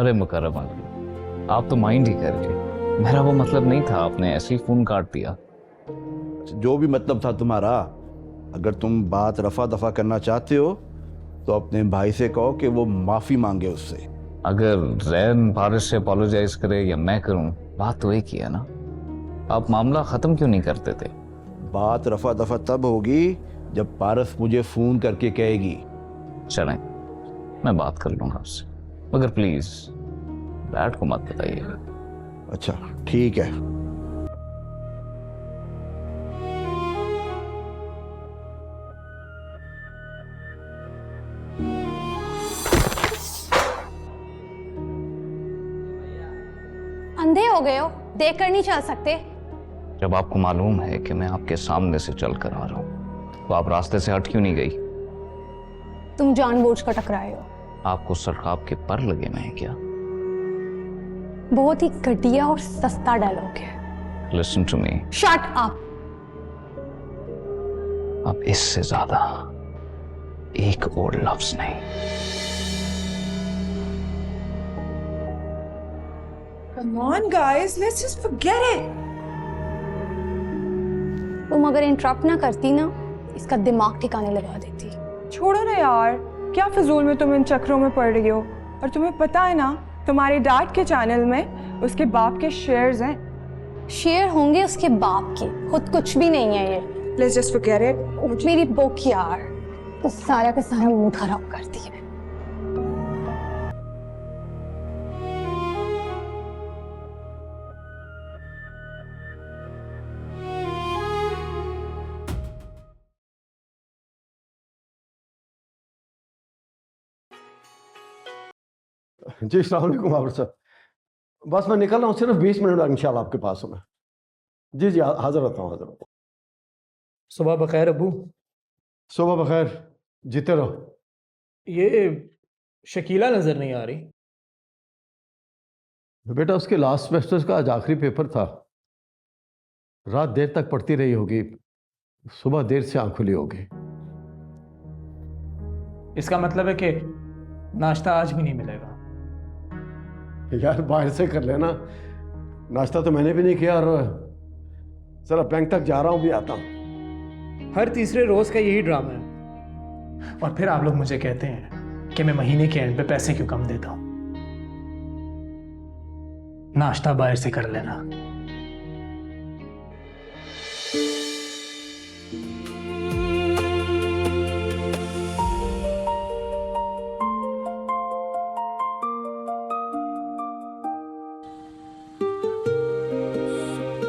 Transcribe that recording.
अरे मुकर्रम अंकल, आप तो माइंड ही कर रहे। मेरा वो मतलब नहीं था, आपने ऐसे ही फोन काट दिया। जो भी मतलब था तुम्हारा, अगर तुम बात रफा दफा करना चाहते हो तो अपने भाई से कहो कि वो माफी मांगे उससे। अगर रैन पारस से अपोलोजाइज करे या मैं करूं, बात तो एक ही है ना। आप मामला खत्म क्यों नहीं करते थे? बात रफा दफा तब होगी जब पारस मुझे फोन करके कहेगी। चलें, मैं बात कर लूंगा आपसे, मगर प्लीज डैड को मत बताइए। अच्छा ठीक है। अंधे हो गए हो, देख कर नहीं चल सकते? जब आपको मालूम है कि मैं आपके सामने से चल कर आ रहा हूं, तो आप रास्ते से हट क्यों नहीं गई? तुम जानबूझ कर टकराए हो। आपको सरकाब के पर लगे में है क्या? बहुत ही घटिया और सस्ता डायलॉग है। Listen to me. Shut up. अब इससे ज्यादा एक और लफ्ज नहीं। Come on, guys, let's just forget it. तुम अगर इंटरप्ट ना करती ना, इसका दिमाग ठिकाने लगा देती। छोड़ो ना यार, क्या फिजूल में तुम इन चक्रों में पड़ रही हो। और तुम्हें पता है ना, तुम्हारे डैड के चैनल में उसके बाप के शेयर्स हैं। शेयर होंगे उसके बाप के, खुद कुछ भी नहीं है ये। Let's just forget it. मेरी बुक यार, तो सारा का सारा मूड खराब करती है। जी अस्सलाम वालेकुम आबिद साहब, बस मैं निकल रहा हूँ, सिर्फ 20 मिनट इंशाल्लाह आपके पास हूँ मैं। जी जी हाजिर रहता हूँ, हाजिर रहता हूँ। सुबह बखैर अबू। सुबह बखैर, जीते रहो। ये शकीला नजर नहीं आ रही। बेटा उसके लास्ट सेमेस्टर का आज आखिरी पेपर था, रात देर तक पढ़ती रही होगी, सुबह देर से आँख खुली होगी। इसका मतलब है कि नाश्ता आज भी नहीं मिलेगा। यार बाहर से कर लेना, नाश्ता तो मैंने भी नहीं किया, और जरा बैंक तक जा रहा हूँ, भी आता हूँ। हर तीसरे रोज का यही ड्रामा है। और फिर आप लोग मुझे कहते हैं कि मैं महीने के एंड पे पैसे क्यों कम देता हूं। नाश्ता बाहर से कर लेना।